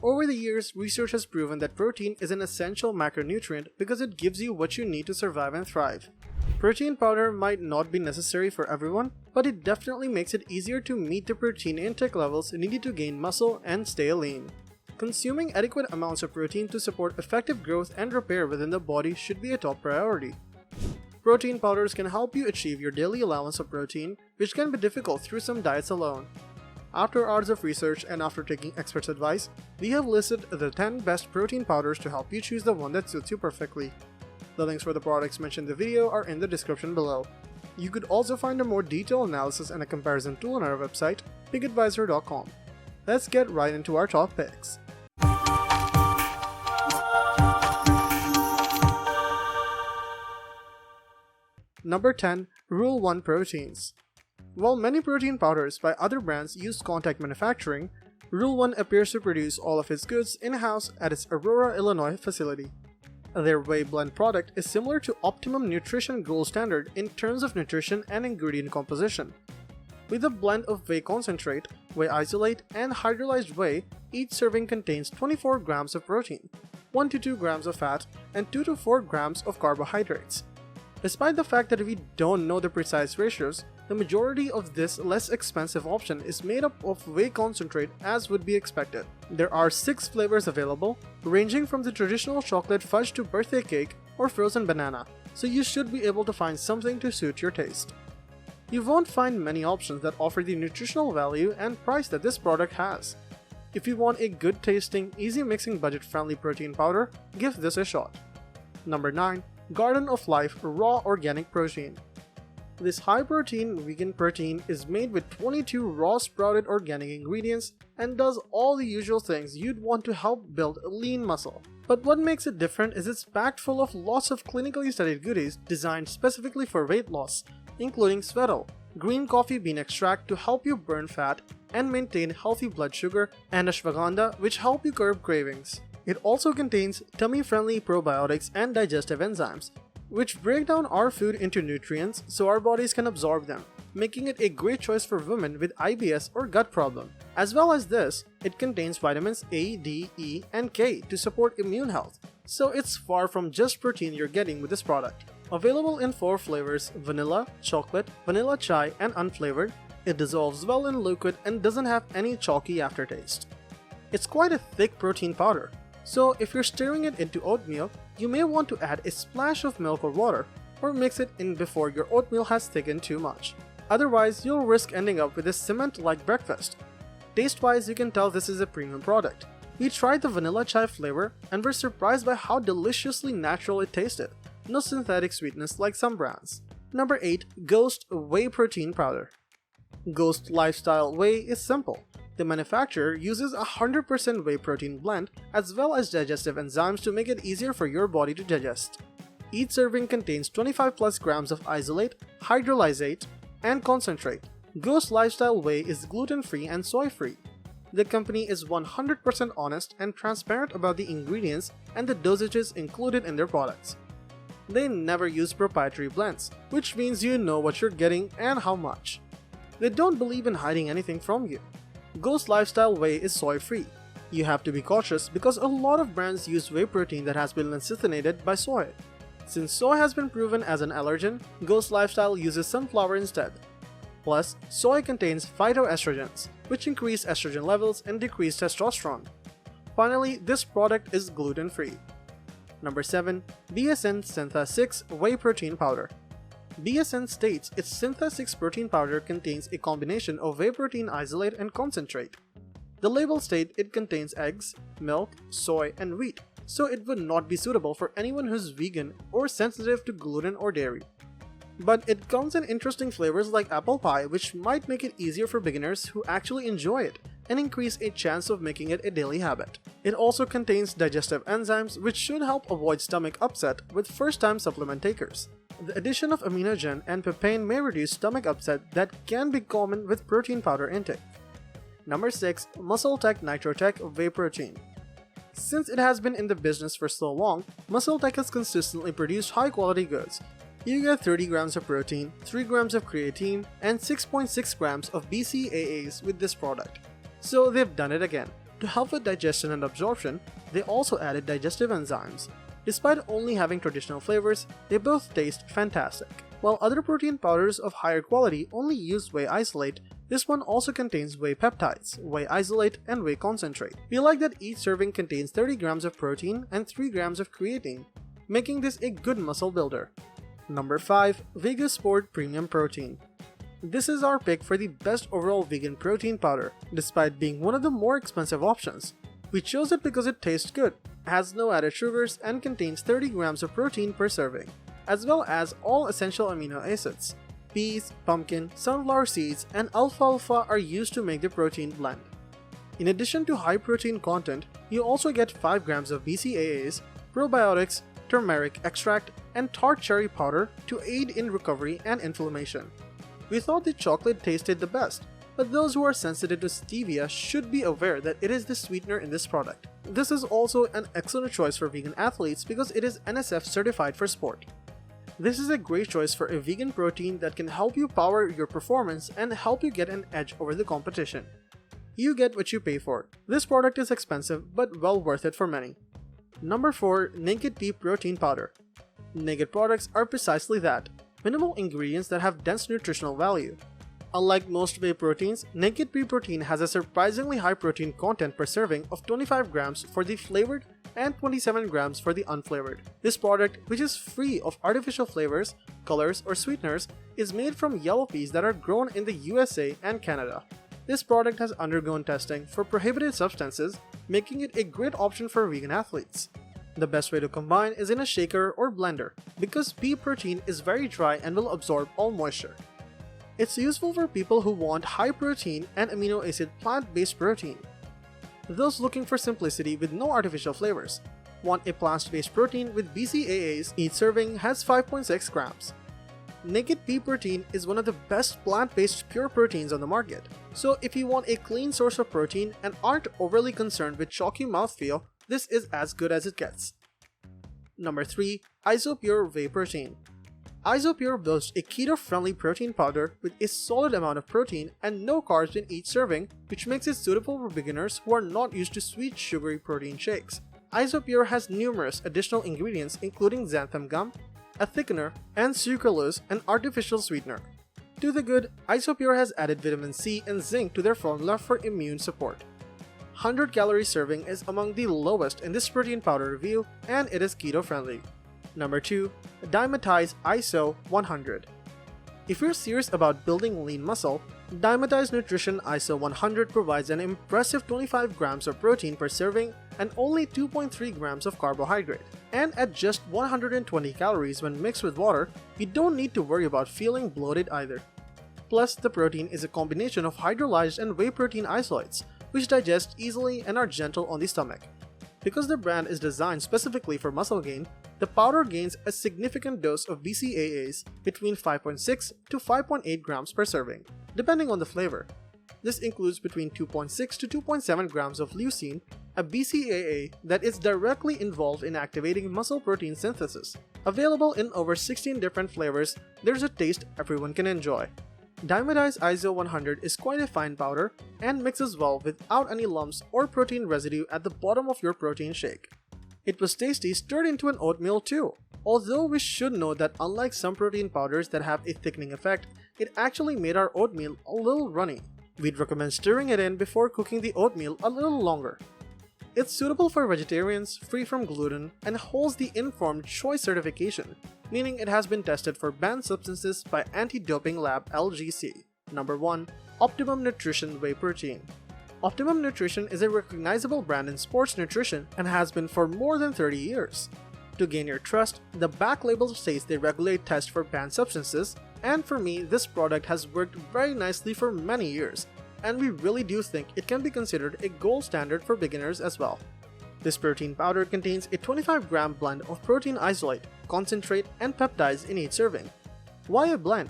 Over the years, research has proven that protein is an essential macronutrient because it gives you what you need to survive and thrive. Protein powder might not be necessary for everyone, but it definitely makes it easier to meet the protein intake levels needed to gain muscle and stay lean. Consuming adequate amounts of protein to support effective growth and repair within the body should be a top priority. Protein powders can help you achieve your daily allowance of protein, which can be difficult through some diets alone. After hours of research and after taking experts' advice, we have listed the 10 best protein powders to help you choose the one that suits you perfectly. The links for the products mentioned in the video are in the description below. You could also find a more detailed analysis and a comparison tool on our website, pigadvisor.com. Let's get right into our top picks. Number 10. Rule 1 Proteins. While many protein powders by other brands use contract manufacturing, Rule 1 appears to produce all of its goods in-house at its Aurora, Illinois facility. Their Whey blend product is similar to Optimum Nutrition Gold Standard in terms of nutrition and ingredient composition. With a blend of whey concentrate, whey isolate, and hydrolyzed whey, each serving contains 24 grams of protein, 1 to 2 grams of fat, and 2 to 4 grams of carbohydrates. Despite the fact that we don't know the precise ratios, the majority of this less expensive option is made up of whey concentrate as would be expected. There are 6 flavors available, ranging from the traditional chocolate fudge to birthday cake or frozen banana, so you should be able to find something to suit your taste. You won't find many options that offer the nutritional value and price that this product has. If you want a good tasting, easy mixing budget-friendly protein powder, give this a shot. Number 9. Garden of Life Raw Organic Protein. This high-protein vegan protein is made with 22 raw sprouted organic ingredients and does all the usual things you'd want to help build lean muscle. But what makes it different is it's packed full of lots of clinically studied goodies designed specifically for weight loss, including sweetal, green coffee bean extract to help you burn fat and maintain healthy blood sugar, and ashwagandha which help you curb cravings. It also contains tummy-friendly probiotics and digestive enzymes, which break down our food into nutrients so our bodies can absorb them, making it a great choice for women with IBS or gut problem. As well as this, it contains vitamins A, D, E, and K to support immune health, so it's far from just protein you're getting with this product. Available in 4 flavors: vanilla, chocolate, vanilla chai, and unflavored, it dissolves well in liquid and doesn't have any chalky aftertaste. It's quite a thick protein powder, so if you're stirring it into oatmeal, you may want to add a splash of milk or water, or mix it in before your oatmeal has thickened too much. Otherwise, you'll risk ending up with a cement-like breakfast. Taste-wise, you can tell this is a premium product. We tried the vanilla chai flavor and were surprised by how deliciously natural it tasted, no synthetic sweetness like some brands. Number 8. Ghost Whey Protein Powder. Ghost Lifestyle Whey is simple. The manufacturer uses a 100% whey protein blend as well as digestive enzymes to make it easier for your body to digest. Each serving contains 25 plus grams of isolate, hydrolyzate, and concentrate. Ghost Lifestyle Whey is gluten-free and soy-free. The company is 100% honest and transparent about the ingredients and the dosages included in their products. They never use proprietary blends, which means you know what you're getting and how much. They don't believe in hiding anything from you. Ghost Lifestyle Whey is soy-free. You have to be cautious because a lot of brands use whey protein that has been lecithin by soy. Since soy has been proven as an allergen, Ghost Lifestyle uses sunflower instead. Plus, soy contains phytoestrogens, which increase estrogen levels and decrease testosterone. Finally, this product is gluten-free. Number 7. BSN Syntha 6 Whey Protein Powder. BSN states its Syntha 6 protein powder contains a combination of whey protein isolate and concentrate. The label states it contains eggs, milk, soy, and wheat, so it would not be suitable for anyone who's vegan or sensitive to gluten or dairy. But it comes in interesting flavors like apple pie, which might make it easier for beginners who actually enjoy it and increase a chance of making it a daily habit. It also contains digestive enzymes which should help avoid stomach upset with first-time supplement takers. The addition of aminogen and papain may reduce stomach upset that can be common with protein powder intake. Number 6. MuscleTech Nitro-Tech Whey Protein. Since it has been in the business for so long, MuscleTech has consistently produced high-quality goods. You get 30 grams of protein, 3 grams of creatine, and 6.6 grams of BCAAs with this product. So they've done it again. To help with digestion and absorption, they also added digestive enzymes. Despite only having traditional flavors, they both taste fantastic. While other protein powders of higher quality only use whey isolate, this one also contains whey peptides, whey isolate, and whey concentrate. We like that each serving contains 30 grams of protein and 3 grams of creatine, making this a good muscle builder. Number 5. Vega Sport Premium Protein. This is our pick for the best overall vegan protein powder, despite being one of the more expensive options. We chose it because it tastes good, has no added sugars, and contains 30 grams of protein per serving, as well as all essential amino acids. Peas, pumpkin, sunflower seeds, and alfalfa are used to make the protein blend. In addition to high protein content, you also get 5 grams of BCAAs, probiotics, turmeric extract, and tart cherry powder to aid in recovery and inflammation. We thought the chocolate tasted the best, but those who are sensitive to stevia should be aware that it is the sweetener in this product. This is also an excellent choice for vegan athletes because it is NSF certified for sport. This is a great choice for a vegan protein that can help you power your performance and help you get an edge over the competition. You get what you pay for. This product is expensive but well worth it for many. Number 4. Naked Pea Protein Powder. Naked products are precisely that, minimal ingredients that have dense nutritional value. Unlike most whey proteins, Naked Pea Protein has a surprisingly high protein content per serving of 25 grams for the flavored and 27 grams for the unflavored. This product, which is free of artificial flavors, colors, or sweeteners, is made from yellow peas that are grown in the USA and Canada. This product has undergone testing for prohibited substances, making it a great option for vegan athletes. The best way to combine is in a shaker or blender, because pea protein is very dry and will absorb all moisture. It's useful for people who want high protein and amino acid plant-based protein. Those looking for simplicity with no artificial flavors. Want a plant-based protein with BCAAs, each serving has 5.6 grams. Naked Pea Protein is one of the best plant-based pure proteins on the market. So if you want a clean source of protein and aren't overly concerned with chalky mouthfeel, this is as good as it gets. Number 3. Isopure Whey Protein. Isopure boasts a keto-friendly protein powder with a solid amount of protein and no carbs in each serving, which makes it suitable for beginners who are not used to sweet, sugary protein shakes. Isopure has numerous additional ingredients including xanthan gum, a thickener, and sucralose, an artificial sweetener. To the good, Isopure has added vitamin C and zinc to their formula for immune support. 100 calorie serving is among the lowest in this protein powder review, and it is keto-friendly. Number 2. Dymatize ISO 100. If you're serious about building lean muscle, Dymatize Nutrition ISO 100 provides an impressive 25 grams of protein per serving and only 2.3 grams of carbohydrate. And at just 120 calories when mixed with water, you don't need to worry about feeling bloated either. Plus, the protein is a combination of hydrolyzed and whey protein isolates, which digest easily and are gentle on the stomach. Because the brand is designed specifically for muscle gain, the powder gains a significant dose of BCAAs between 5.6 to 5.8 grams per serving, depending on the flavor. This includes between 2.6 to 2.7 grams of leucine, a BCAA that is directly involved in activating muscle protein synthesis. Available in over 16 different flavors, there's a taste everyone can enjoy. Dymatize ISO 100 is quite a fine powder and mixes well without any lumps or protein residue at the bottom of your protein shake. It was tasty stirred into an oatmeal too, although we should note that unlike some protein powders that have a thickening effect, it actually made our oatmeal a little runny. We'd recommend stirring it in before cooking the oatmeal a little longer. It's suitable for vegetarians, free from gluten, and holds the Informed Choice certification, meaning it has been tested for banned substances by anti-doping lab LGC. Number 1. Optimum Nutrition Whey Protein. Optimum Nutrition is a recognizable brand in sports nutrition and has been for more than 30 years. To gain your trust, the back label states they regulate tests for banned substances, and for me, this product has worked very nicely for many years, and we really do think it can be considered a gold standard for beginners as well. This protein powder contains a 25-gram blend of protein isolate, concentrate, and peptides in each serving. Why a blend?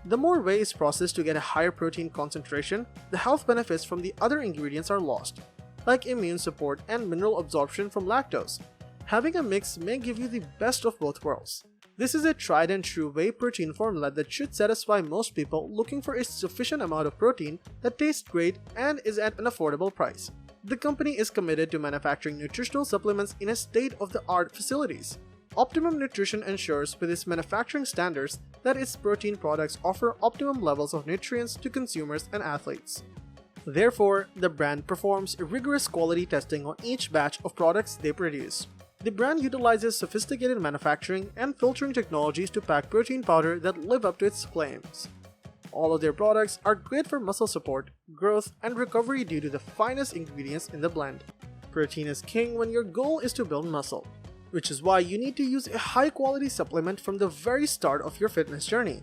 The more whey is processed to get a higher protein concentration, the health benefits from the other ingredients are lost, like immune support and mineral absorption from lactose. Having a mix may give you the best of both worlds. This is a tried and true whey protein formula that should satisfy most people looking for a sufficient amount of protein that tastes great and is at an affordable price. The company is committed to manufacturing nutritional supplements in a state-of-the-art facilities. Optimum Nutrition ensures with its manufacturing standards that its protein products offer optimum levels of nutrients to consumers and athletes. Therefore, the brand performs rigorous quality testing on each batch of products they produce. The brand utilizes sophisticated manufacturing and filtering technologies to pack protein powder that live up to its claims. All of their products are great for muscle support, growth, and recovery due to the finest ingredients in the blend. Protein is king when your goal is to build muscle, which is why you need to use a high-quality supplement from the very start of your fitness journey.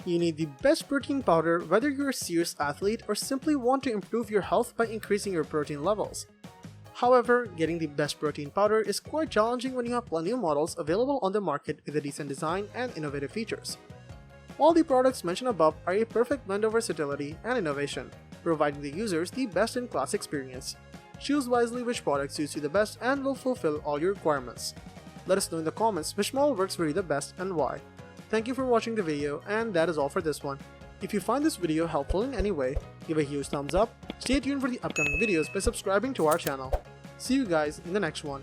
You need the best protein powder whether you're a serious athlete or simply want to improve your health by increasing your protein levels. However, getting the best protein powder is quite challenging when you have plenty of models available on the market with a decent design and innovative features. All the products mentioned above are a perfect blend of versatility and innovation, providing the users the best-in-class experience. Choose wisely which product suits you the best and will fulfill all your requirements. Let us know in the comments which model works for you the best and why. Thank you for watching the video, and that is all for this one. If you find this video helpful in any way, give a huge thumbs up, stay tuned for the upcoming videos by subscribing to our channel. See you guys in the next one.